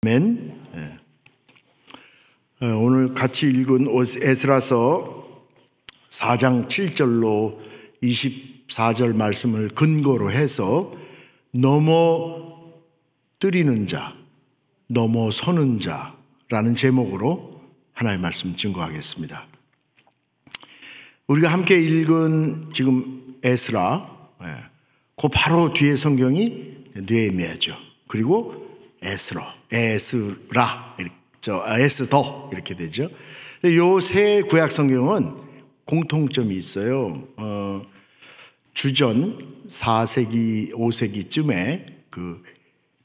아멘. 오늘 같이 읽은 에스라서 4장 7절로 24절 말씀을 근거로 해서 넘어뜨리는 자, 넘어서는 자라는 제목으로 하나님의 말씀 증거하겠습니다. 우리가 함께 읽은 지금 에스라, 그 바로 뒤에 성경이 느헤미야죠. 그리고 에스더 이렇게 되죠. 요 세 구약 성경은 공통점이 있어요. 주전 4세기, 5세기쯤에 그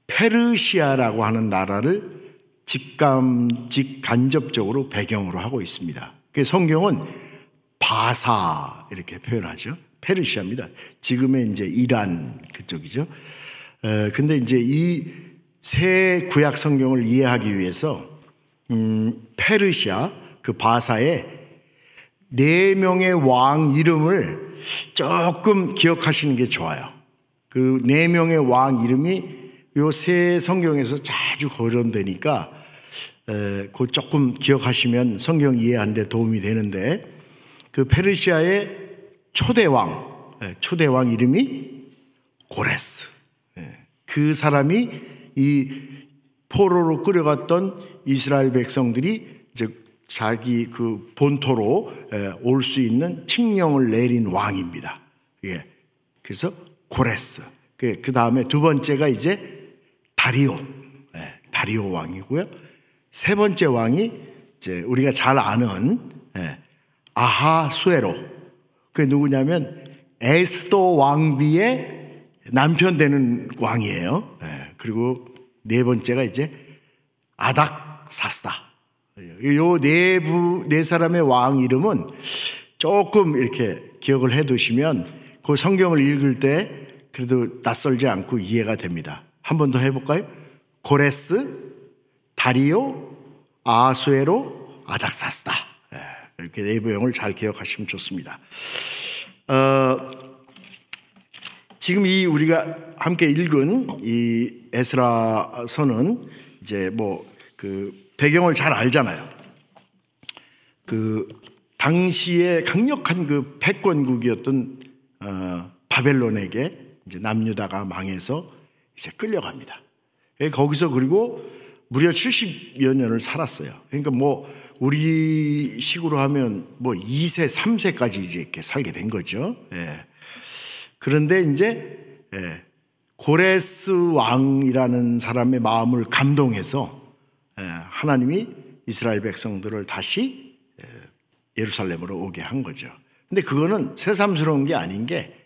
페르시아라고 하는 나라를 간접적으로 배경으로 하고 있습니다. 그 성경은 바사 이렇게 표현하죠. 페르시아입니다. 지금의 이제 이란 그쪽이죠. 근데 이제 이 새 구약 성경을 이해하기 위해서 페르시아 그 바사의 4명의 왕 이름을 조금 기억하시는 게 좋아요. 그 4명의 왕 이름이 요 새 성경에서 자주 거론되니까 그 조금 기억하시면 성경 이해하는 데 도움이 되는데, 그 페르시아의 초대왕 이름이 고레스. 그 사람이 이 포로로 끌어갔던 이스라엘 백성들이 이제 자기 그 본토로 올 수 있는 칙령을 내린 왕입니다. 그래서 고레스. 그 다음에 두 번째가 이제 다리오 왕이고요. 세 번째 왕이 이제 우리가 잘 아는 아하수에로. 그게 누구냐면 에스더 왕비의 남편 되는 왕이에요. 그리고 네 번째가 이제 아닥사스다. 요 네 사람의 왕 이름은 조금 이렇게 기억을 해 두시면 그 성경을 읽을 때 그래도 낯설지 않고 이해가 됩니다. 한 번 더 해볼까요? 고레스, 다리오, 아하수에로, 아닥사스다. 이렇게 네 내용을 잘 기억하시면 좋습니다. 지금 이 우리가 함께 읽은 이 에스라서는 이제 그 배경을 잘 알잖아요. 그 당시에 강력한 그 패권국이었던 바벨론에게 이제 남유다가 망해서 이제 끌려갑니다. 거기서 그리고 무려 70여 년을 살았어요. 그러니까 우리 식으로 하면 2세, 3세까지 이제 이렇게 살게 된 거죠. 그런데 이제 고레스 왕이라는 사람의 마음을 감동해서 하나님이 이스라엘 백성들을 다시 예루살렘으로 오게 한 거죠. 근데 그거는 새삼스러운 게 아닌 게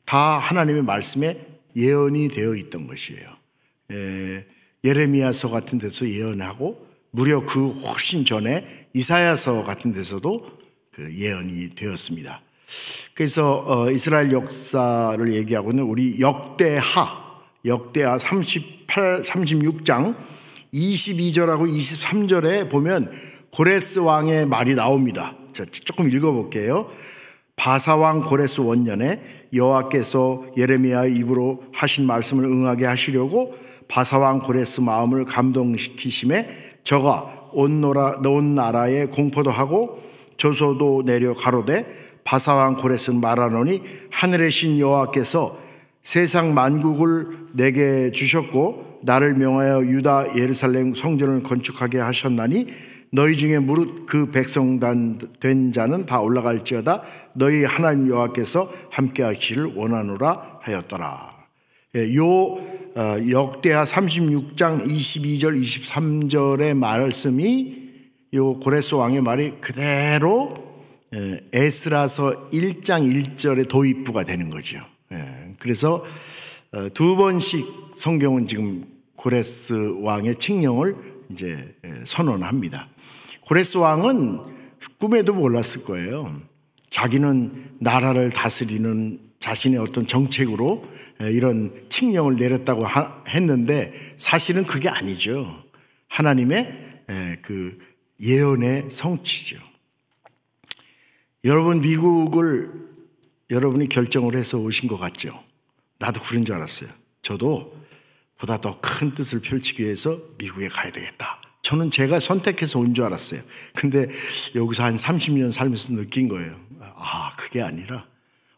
다 하나님의 말씀에 예언이 되어 있던 것이에요. 예레미야서 같은 데서 예언하고 무려 그 훨씬 전에 이사야서 같은 데서도 그 예언이 되었습니다. 그래서 이스라엘 역사를 얘기하고는 우리 역대하 36장 22절하고 23절에 보면 고레스 왕의 말이 나옵니다. 자, 조금 읽어볼게요. 바사왕 고레스 원년에 여호와께서 예레미야의 입으로 하신 말씀을 응하게 하시려고 바사왕 고레스 마음을 감동시키심에 저가 온 나라에 공포도 하고 조소도 내려 가로되 바사왕 고레스는 말하노니 하늘의 신 여호와께서 세상 만국을 내게 주셨고 나를 명하여 유다 예루살렘 성전을 건축하게 하셨나니 너희 중에 무릇 그 백성단 된 자는 다 올라갈지어다 너희 하나님 여호와께서 함께 하시기를 원하노라 하였더라. 역대하 36장 22절 23절의 말씀이 요 고레스 왕의 말이 그대로 에스라서 1장 1절의 도입부가 되는 거죠. 그래서 두 번씩 성경은 지금 고레스 왕의 칙령을 이제 선언합니다. 고레스 왕은 꿈에도 몰랐을 거예요. 자기는 나라를 다스리는 자신의 어떤 정책으로 이런 칙령을 내렸다고 했는데 사실은 그게 아니죠. 하나님의 그 예언의 성취죠. 여러분 미국을 여러분이 결정을 해서 오신 것 같죠? 나도 그런 줄 알았어요. 저도 보다 더 큰 뜻을 펼치기 위해서 미국에 가야 되겠다. 저는 제가 선택해서 온 줄 알았어요. 근데 여기서 한 30년 살면서 느낀 거예요. 그게 아니라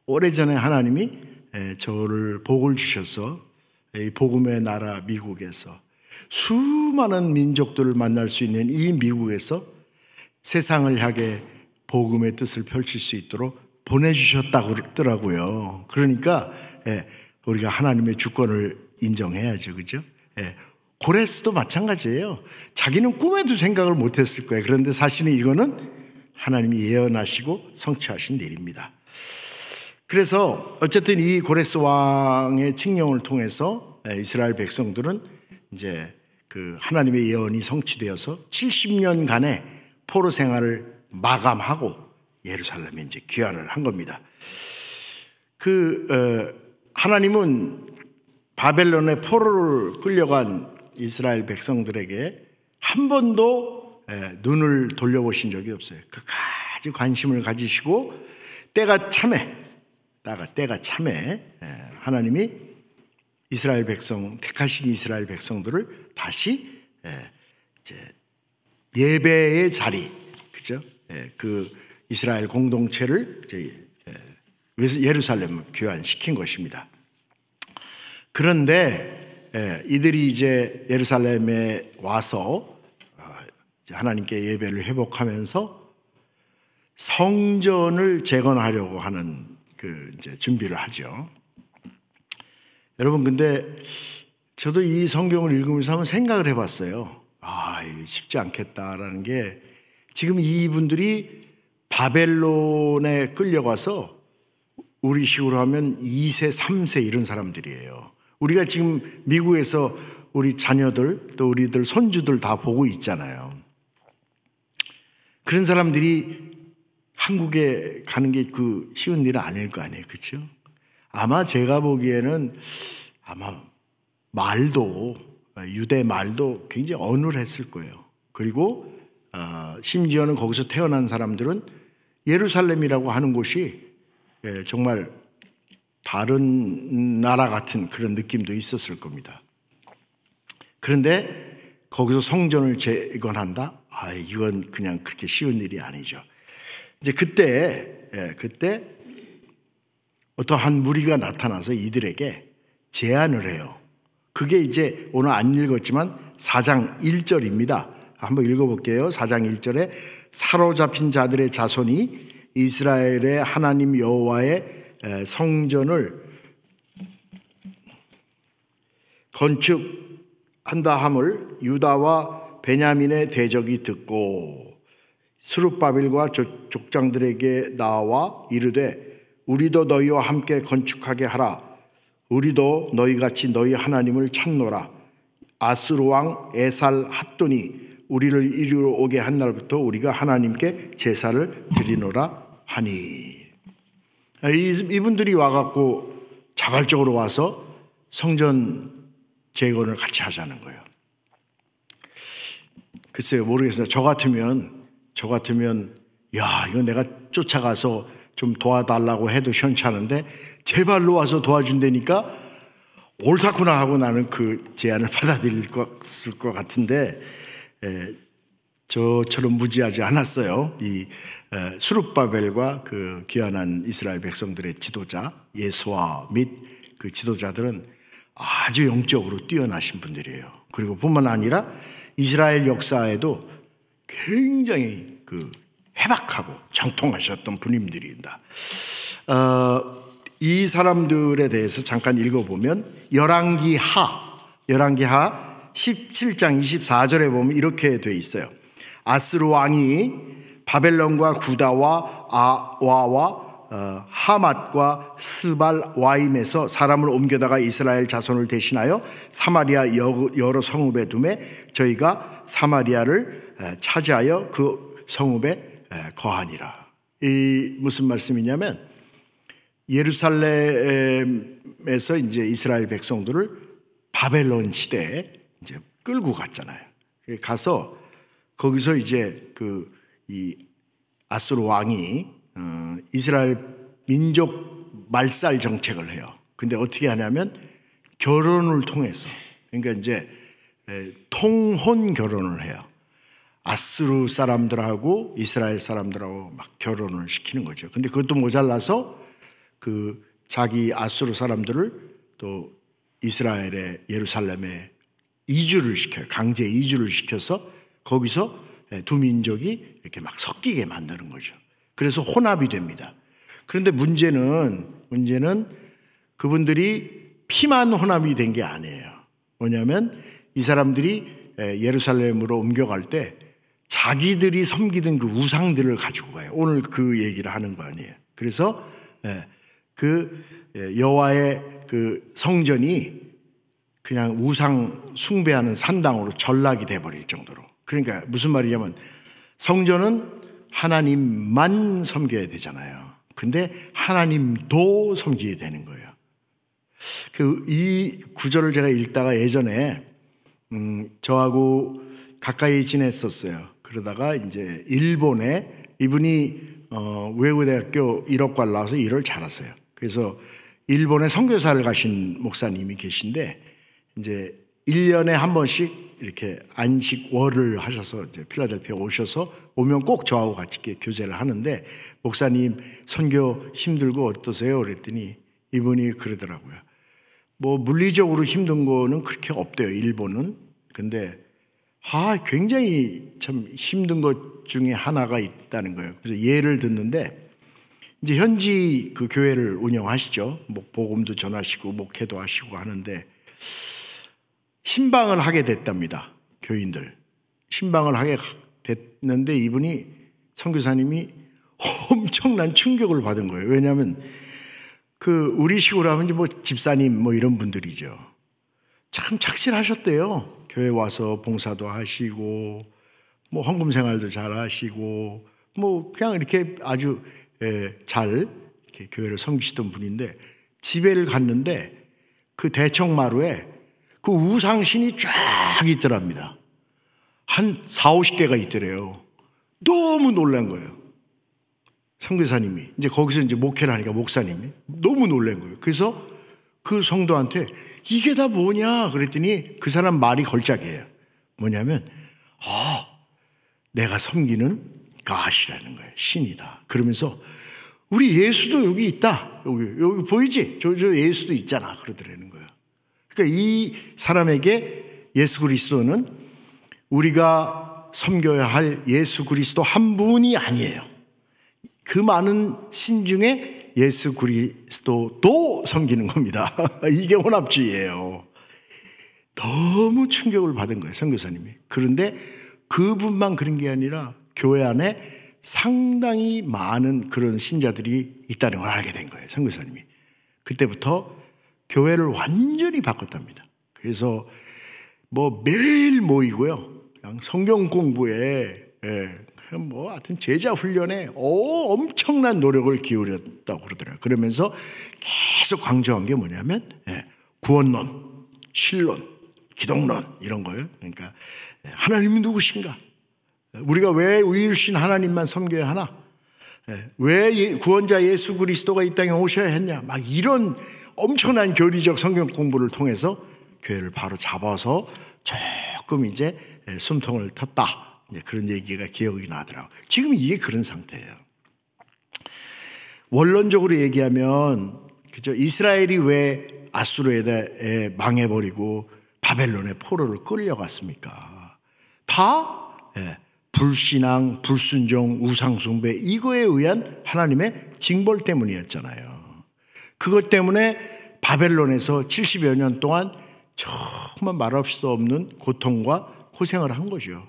오래전에 하나님이 저를 복을 주셔서 이 복음의 나라 미국에서 수많은 민족들을 만날 수 있는 이 미국에서 세상을 향해 복음의 뜻을 펼칠 수 있도록 보내주셨다고 그러더라고요. 그러니까 우리가 하나님의 주권을 인정해야죠. 그죠? 고레스도 마찬가지예요. 자기는 꿈에도 생각을 못했을 거예요. 그런데 사실은 이거는 하나님이 예언하시고 성취하신 일입니다. 그래서 어쨌든 이 고레스 왕의 칙령을 통해서 이스라엘 백성들은 이제 그 하나님의 예언이 성취되어서 70년간의 포로 생활을 마감하고 예루살렘에 이제 귀환을 한 겁니다. 하나님은 바벨론의 포로를 끌려간 이스라엘 백성들에게 한 번도 눈을 돌려보신 적이 없어요. 끝까지 관심을 가지시고 때가 참에 하나님이 이스라엘 백성, 택하신 이스라엘 백성들을 다시 이제 예배의 자리, 그죠? 그 이스라엘 공동체를 예루살렘 귀환시킨 것입니다. 그런데 이들이 이제 예루살렘에 와서 하나님께 예배를 회복하면서 성전을 재건하려고 하는 이제 준비를 하죠. 여러분, 근데 저도 이 성경을 읽으면서 한번 생각을 해봤어요. 이거 쉽지 않겠다라는 게, 지금 이분들이 바벨론에 끌려가서 우리 식으로 하면 2세, 3세 이런 사람들이에요. 우리가 지금 미국에서 우리 자녀들 또 우리들 손주들 다 보고 있잖아요. 그런 사람들이 한국에 가는 게 쉬운 일은 아닐 거 아니에요. 그렇죠? 아마 제가 보기에는 말도, 유대 말도 굉장히 어눌했을 거예요. 그리고 심지어는 거기서 태어난 사람들은 예루살렘이라고 하는 곳이 정말 다른 나라 같은 그런 느낌도 있었을 겁니다. 그런데 거기서 성전을 재건한다? 이건 그냥 그렇게 쉬운 일이 아니죠. 이제 그때 어떠한 무리가 나타나서 이들에게 제안을 해요. 그게 이제 오늘 안 읽었지만 4장 1절입니다. 한번 읽어볼게요. 4장 1절에 사로잡힌 자들의 자손이 이스라엘의 하나님 여호와의 성전을 건축한다 함을 유다와 베냐민의 대적이 듣고 스룹바벨과 족장들에게 나와 이르되 우리도 너희와 함께 건축하게 하라. 우리도 너희같이 너희 하나님을 찾노라. 아스루 왕 에살 핫돈이 우리를 이리로 오게 한 날부터 우리가 하나님께 제사를 드리노라 하니. 이분들이 와갖고 자발적으로 와서 성전 재건을 같이 하자는 거예요. 글쎄요, 모르겠어요. 저 같으면 이거 내가 쫓아가서 좀 도와달라고 해도 시원찮은데 제발로 와서 도와준다니까 옳다구나 하고 나는 그 제안을 받아들일 것 같은데 저처럼 무지하지 않았어요. 이 스룹바벨과 그 귀환한 이스라엘 백성들의 지도자 예수와 및 그 지도자들은 아주 영적으로 뛰어나신 분들이에요. 그리고 뿐만 아니라 이스라엘 역사에도 굉장히 해박하고 정통하셨던 분들입니다. 이 사람들에 대해서 잠깐 읽어보면 열왕기하 17장 24절에 보면 이렇게 돼 있어요. 아스루 왕이 바벨론과 구다와 아와와 하맛과 스발 와임에서 사람을 옮겨다가 이스라엘 자손을 대신하여 사마리아 여러 성읍에 두매 저희가 사마리아를 차지하여 그 성읍에 거하니라. 이 무슨 말씀이냐면 예루살렘에서 이제 이스라엘 백성들을 바벨론 시대에 이제 끌고 갔잖아요. 가서 거기서 이제 이 아수르 왕이 이스라엘 민족 말살 정책을 해요. 근데 어떻게 하냐면 결혼을 통해서 그러니까 이제 통혼 결혼을 해요. 아수르 사람들하고 이스라엘 사람들하고 막 결혼을 시키는 거죠. 근데 그것도 모자라서 그 자기 아수르 사람들을 또 이스라엘의 예루살렘에 이주를 시켜요. 강제 이주를 시켜서 거기서 두 민족이 이렇게 막 섞이게 만드는 거죠. 그래서 혼합이 됩니다. 그런데 문제는 그분들이 피만 혼합이 된 게 아니에요. 뭐냐면 이 사람들이 예루살렘으로 옮겨갈 때 자기들이 섬기던 그 우상들을 가지고 가요. 오늘 그 얘기를 하는 거 아니에요. 그래서 그 여호와의 그 성전이 그냥 우상 숭배하는 산당으로 전락이 돼버릴 정도로. 그러니까 무슨 말이냐면 성전은 하나님만 섬겨야 되잖아요. 근데 하나님도 섬기게 되는 거예요. 이 구절을 제가 읽다가 예전에 저하고 가까이 지냈었어요. 그러다가 이제 일본에 이분이 외국대학교 1학과를 나와서 일을 잘하세요. 그래서 일본에 선교사를 가신 목사님이 계신데 이제 1년에 한 번씩 이렇게 안식월을 하셔서 이제 필라델피아 오셔서 오면 꼭 저하고 같이 교제를 하는데 목사님 선교 힘들고 어떠세요? 그랬더니 이분이 그러더라고요. 뭐 물리적으로 힘든 거는 그렇게 없대요. 일본은. 근데 굉장히 참 힘든 것 중에 하나가 있다는 거예요. 그래서 예를 듣는데 이제 현지 그 교회를 운영하시죠. 뭐 복음도 전하시고 목회도 하시고 하는데 신방을 하게 됐답니다. 교인들. 신방을 하게 됐는데 이분이 선교사님이 엄청난 충격을 받은 거예요. 왜냐하면 우리 식으로 하면 이제 뭐 집사님 뭐 이런 분들이죠. 참 착실하셨대요. 교회 와서 봉사도 하시고 뭐 헌금 생활도 잘 하시고 뭐 그냥 이렇게 아주 잘 이렇게 교회를 섬기시던 분인데 집에를 갔는데 그 대청마루에 그 우상신이 쫙 있더랍니다. 한 40-50개가 있더래요. 너무 놀란 거예요. 선교사님이 이제 거기서 이제 목회를 하니까 목사님이 너무 놀란 거예요. 그래서 그 성도한테 이게 다 뭐냐 그랬더니 그 사람 말이 걸작이에요. 뭐냐면 내가 섬기는 가시라는 거예요. 신이다. 그러면서 우리 예수도 여기 있다. 여기 보이지? 저 예수도 있잖아. 그러더라는 거예요. 그러니까 이 사람에게 예수 그리스도는 우리가 섬겨야 할 예수 그리스도 한 분이 아니에요. 그 많은 신 중에 예수 그리스도도 섬기는 겁니다. 이게 혼합주의예요. 너무 충격을 받은 거예요, 선교사님이. 그런데 그분만 그런 게 아니라 교회 안에 상당히 많은 그런 신자들이 있다는 걸 알게 된 거예요, 선교사님이. 그때부터 교회를 완전히 바꿨답니다. 그래서 뭐 매일 모이고요. 그냥 성경 공부에 그냥 뭐 하여튼 제자 훈련에 엄청난 노력을 기울였다고 그러더라고요. 그러면서 계속 강조한 게 뭐냐면 구원론, 신론, 기독론 이런 거예요. 그러니까 하나님이 누구신가? 우리가 왜 위일신 하나님만 섬겨야 하나? 왜 구원자 예수 그리스도가 이 땅에 오셔야 했냐? 막 이런 엄청난 교리적 성경 공부를 통해서 교회를 바로 잡아서 조금 이제 숨통을 텄다. 그런 얘기가 기억이 나더라고요. 지금 이게 그런 상태예요. 원론적으로 얘기하면 그죠? 이스라엘이 왜 아수르에 망해버리고 바벨론의 포로를 끌려갔습니까? 다 불신앙, 불순종, 우상숭배 이거에 의한 하나님의 징벌 때문이었잖아요. 그것 때문에 바벨론에서 70여 년 동안 정말 말할 수 없는 고통과 고생을 한 거죠.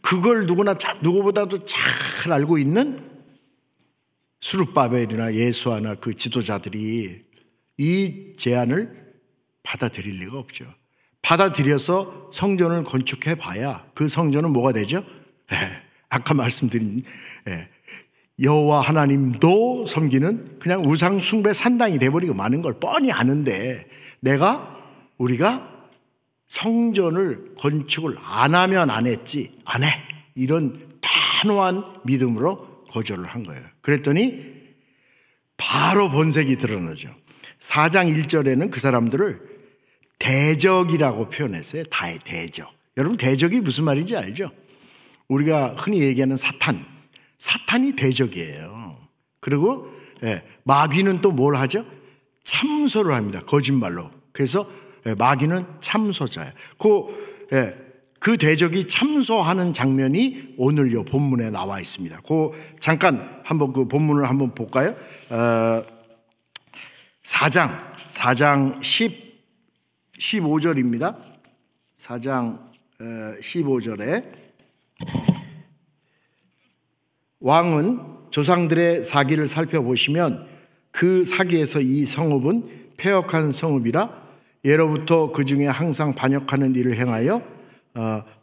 그걸 누구보다도 잘 알고 있는 수룹바벨이나 예수아나 그 지도자들이 이 제안을 받아들일 리가 없죠. 받아들여서 성전을 건축해 봐야 그 성전은 뭐가 되죠? 아까 말씀드린 여호와 하나님도 섬기는 그냥 우상 숭배 산당이 돼버리고 마는 걸 뻔히 아는데 우리가 성전을 건축을 안 하면 안 했지 안 해. 이런 단호한 믿음으로 거절을 한 거예요. 그랬더니 바로 본색이 드러나죠. 4장 1절에는 그 사람들을 대적이라고 표현했어요. 대적. 여러분 대적이 무슨 말인지 알죠? 우리가 흔히 얘기하는 사탄이 대적이에요. 그리고 마귀는 또 뭘 하죠? 참소를 합니다. 거짓말로. 그래서 마귀는 참소자예요. 그 대적이 참소하는 장면이 오늘 요 본문에 나와 있습니다. 잠깐 한번 그 본문을 한번 볼까요? 4장 15절입니다. 4장 15절에 왕은 조상들의 사기를 살펴보시면 그 사기에서 이 성읍은 패역한 성읍이라 예로부터 그 중에 항상 반역하는 일을 행하여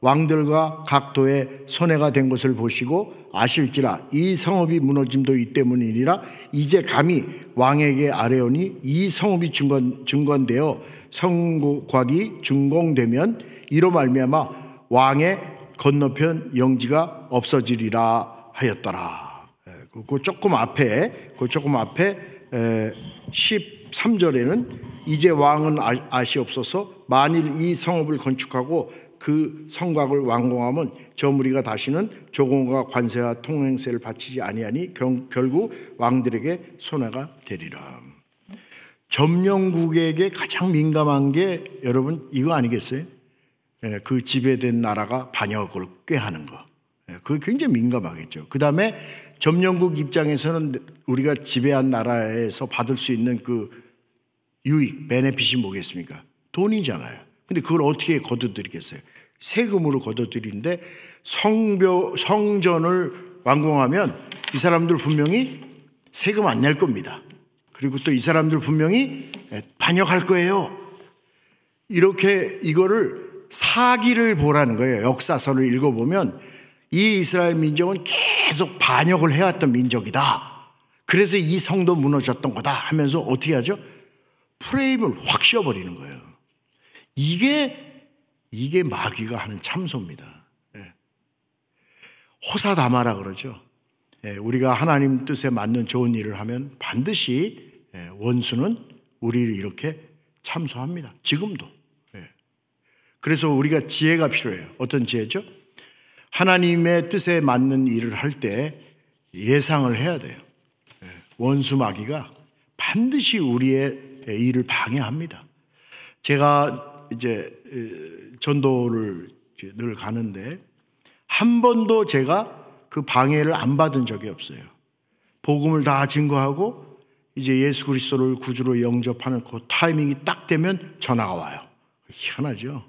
왕들과 각도의 손해가 된 것을 보시고 아실지라 이 성읍이 무너짐도 이 때문이니라 이제 감히 왕에게 아뢰오니 이 성읍이 중건되어 성곽이 준공되면 이로 말미암아 왕의 건너편 영지가 없어지리라 하였더라. 그 조금 앞에 13절에는 이제 왕은 아시옵소서 만일 이 성읍을 건축하고 그 성곽을 완공하면 저 무리가 다시는 조공과 관세와 통행세를 바치지 아니하니 결국 왕들에게 손해가 되리라. 점령국에게 가장 민감한 게 여러분 이거 아니겠어요? 그 지배된 나라가 반역을 꾀하는 거. 그게 굉장히 민감하겠죠. 그 다음에 점령국 입장에서는 우리가 지배한 나라에서 받을 수 있는 그 유익, 베네핏이 뭐겠습니까? 돈이잖아요. 근데 그걸 어떻게 거둬들이겠어요? 세금으로 거둬들이는데 성전을 완공하면 이 사람들 분명히 세금 안 낼 겁니다. 그리고 또 이 사람들 분명히 반역할 거예요. 이렇게 이거를 사기를 보라는 거예요. 역사서를 읽어보면 이 이스라엘 민족은 계속 반역을 해왔던 민족이다. 그래서 이 성도 무너졌던 거다 하면서 어떻게 하죠? 프레임을 확 씌워버리는 거예요. 이게 마귀가 하는 참소입니다. 호사다마라 그러죠. 우리가 하나님 뜻에 맞는 좋은 일을 하면 반드시 원수는 우리를 이렇게 참소합니다. 지금도. 그래서 우리가 지혜가 필요해요. 어떤 지혜죠? 하나님의 뜻에 맞는 일을 할 때 예상을 해야 돼요. 원수 마귀가 반드시 우리의 일을 방해합니다. 제가 이제 전도를 늘 가는데 한 번도 제가 그 방해를 안 받은 적이 없어요. 복음을 다 증거하고 이제 예수 그리스도를 구주로 영접하는 그 타이밍이 딱 되면 전화가 와요. 희한하죠.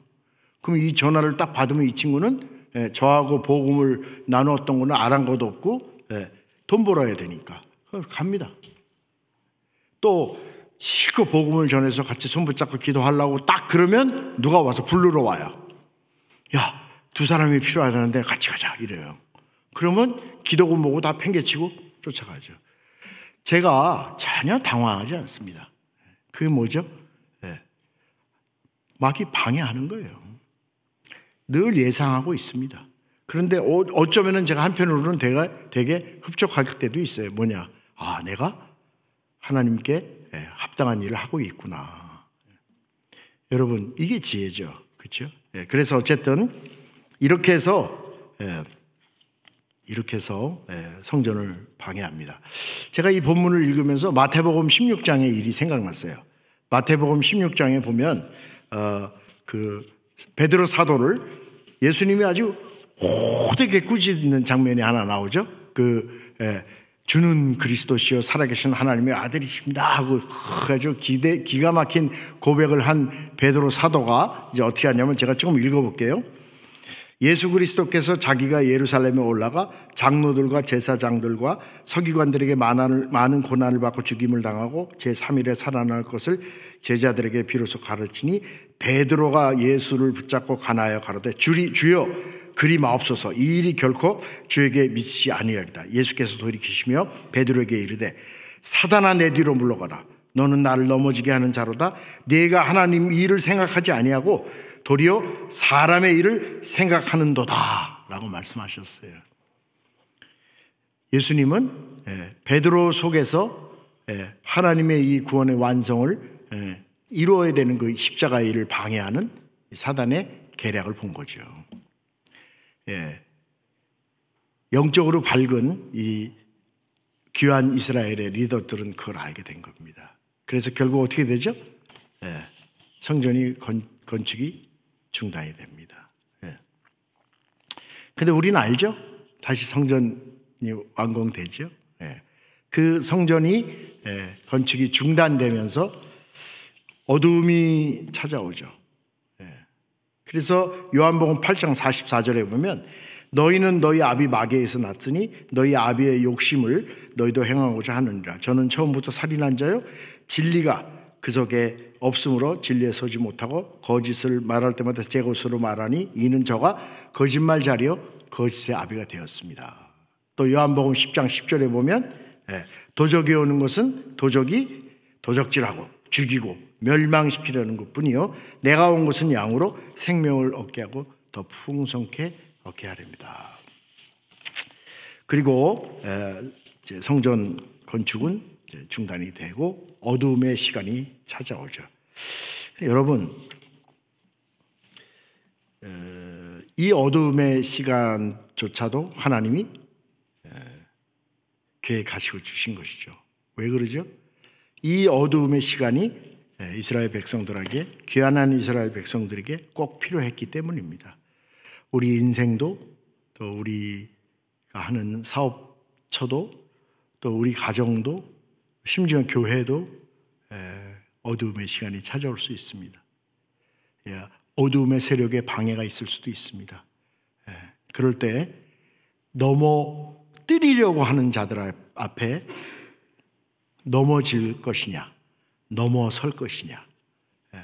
그럼 이 전화를 딱 받으면 이 친구는 저하고 복음을 나누었던 거는 아랑곳도 없고 돈 벌어야 되니까 갑니다. 또 실컷 복음을 전해서 같이 손 붙잡고 기도하려고 딱 그러면 누가 와서 부르러 와요. 야, 두 사람이 필요하다는데 같이 가자 이래요. 그러면 기도금 보고 다 팽개치고 쫓아가죠. 제가 전혀 당황하지 않습니다. 그게 뭐죠? 마귀 방해하는 거예요. 늘 예상하고 있습니다. 그런데 어쩌면 제가 한편으로는 되게 흡족할 때도 있어요. 뭐냐? 내가 하나님께 합당한 일을 하고 있구나. 여러분, 이게 지혜죠. 그렇죠? 그래서 어쨌든 이렇게 해서 성전을 방해합니다. 제가 이 본문을 읽으면서 마태복음 16장의 일이 생각났어요. 마태복음 16장에 보면 그 베드로 사도를 예수님이 아주 호되게 꾸짖는 장면이 하나 나오죠. 주는 그리스도시요 살아계신 하나님의 아들이십니다 하고 아주 기가 막힌 고백을 한 베드로 사도가 이제 어떻게 하냐면 제가 조금 읽어볼게요. 예수 그리스도께서 자기가 예루살렘에 올라가 장로들과 제사장들과 서기관들에게 많은 고난을 받고 죽임을 당하고 제3일에 살아날 것을 제자들에게 비로소 가르치니 베드로가 예수를 붙잡고 간하여 가로되 주여 그리 마옵소서 이 일이 결코 주에게 미치지 아니하리다. 예수께서 돌이키시며 베드로에게 이르되 사단아 내 뒤로 물러가라. 너는 나를 넘어지게 하는 자로다. 네가 하나님 일을 생각하지 아니하고 도리어 사람의 일을 생각하는도다 라고 말씀하셨어요. 예수님은 베드로 속에서 하나님의 이 구원의 완성을 이루어야 되는 그 십자가의 일을 방해하는 사단의 계략을 본 거죠. 예. 영적으로 밝은 이 귀한 이스라엘의 리더들은 그걸 알게 된 겁니다. 그래서 결국 어떻게 되죠? 예. 성전이 건축이 중단이 됩니다. 예. 근데 우리는 알죠? 다시 성전이 완공되죠. 예. 그 성전이 건축이 중단되면서 어두움이 찾아오죠. 그래서 요한복음 8장 44절에 보면 너희는 너희 아비 마귀에서 났으니 너희 아비의 욕심을 너희도 행하고자 하느니라. 저는 처음부터 살인한 자요 진리가 그 속에 없으므로 진리에 서지 못하고 거짓을 말할 때마다 제 것으로 말하니 이는 저가 거짓말자리요 거짓의 아비가 되었습니다. 또 요한복음 10장 10절에 보면 도적이 오는 것은 도적이 도적질하고 죽이고 멸망시키려는 것뿐이요 내가 온 것은 양으로 생명을 얻게 하고 더 풍성케 얻게 하렵니다. 그리고 이제 성전 건축은 중단이 되고 어두움의 시간이 찾아오죠. 여러분, 이 어두움의 시간조차도 하나님이 계획하시고 주신 것이죠. 왜 그러죠? 이 어두움의 시간이 이스라엘 백성들에게, 귀환한 이스라엘 백성들에게 꼭 필요했기 때문입니다. 우리 인생도, 또 우리가 하는 사업처도, 또 우리 가정도, 심지어 교회도 어두움의 시간이 찾아올 수 있습니다. 어두움의 세력에 방해가 있을 수도 있습니다. 그럴 때 넘어뜨리려고 하는 자들 앞에 넘어질 것이냐, 넘어설 것이냐,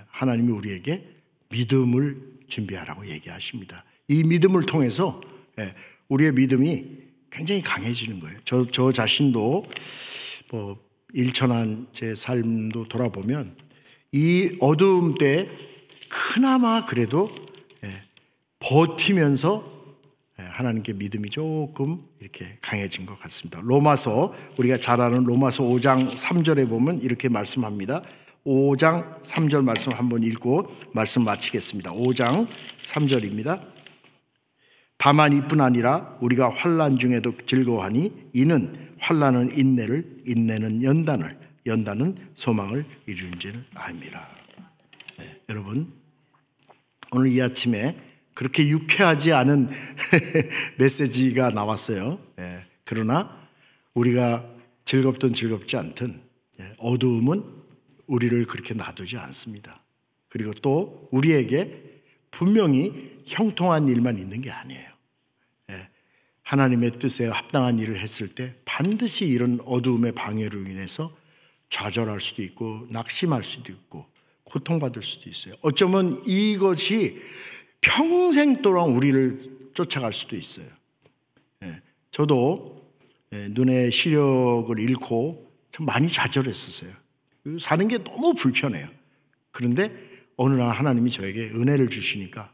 하나님이 우리에게 믿음을 준비하라고 얘기하십니다. 이 믿음을 통해서 우리의 믿음이 굉장히 강해지는 거예요. 저 자신도 일천한 제 삶도 돌아보면 이 어두움 때 그나마 그래도 버티면서 하나님께 믿음이 조금 이렇게 강해진 것 같습니다. 로마서, 우리가 잘 아는 로마서 5장 3절에 보면 이렇게 말씀합니다. 5장 3절 말씀 한번 읽고 말씀 마치겠습니다. 5장 3절입니다. 다만 이뿐 아니라 우리가 환난 중에도 즐거워하니 이는 환난은 인내를, 인내는 연단을, 연단은 소망을 이루는 줄 압니다. 여러분, 오늘 이 아침에 그렇게 유쾌하지 않은 메시지가 나왔어요. 그러나 우리가 즐겁든 즐겁지 않든 어두움은 우리를 그렇게 놔두지 않습니다. 그리고 또 우리에게 분명히 형통한 일만 있는 게 아니에요. 하나님의 뜻에 합당한 일을 했을 때 반드시 이런 어두움의 방해로 인해서 좌절할 수도 있고 낙심할 수도 있고 고통받을 수도 있어요. 어쩌면 이것이 평생 동안 우리를 쫓아갈 수도 있어요. 저도 눈의 시력을 잃고 참 많이 좌절했었어요. 사는 게 너무 불편해요. 그런데 어느 날 하나님이 저에게 은혜를 주시니까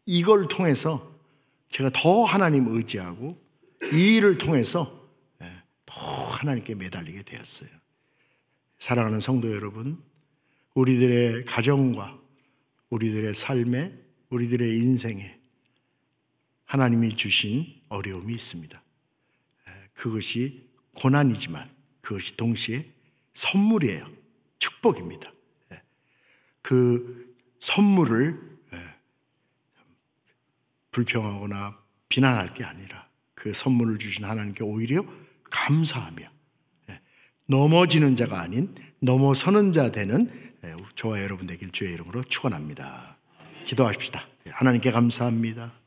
이걸 통해서 제가 더 하나님 의지하고 이 일을 통해서 더 하나님께 매달리게 되었어요. 사랑하는 성도 여러분, 우리들의 가정과 우리들의 삶에, 우리들의 인생에 하나님이 주신 어려움이 있습니다. 그것이 고난이지만 그것이 동시에 선물이에요. 축복입니다. 그 선물을 불평하거나 비난할 게 아니라 그 선물을 주신 하나님께 오히려 감사하며 넘어지는 자가 아닌 넘어서는 자 되는 저와 여러분 되길 주의 이름으로 축원합니다. 기도하십시다. 하나님께 감사합니다.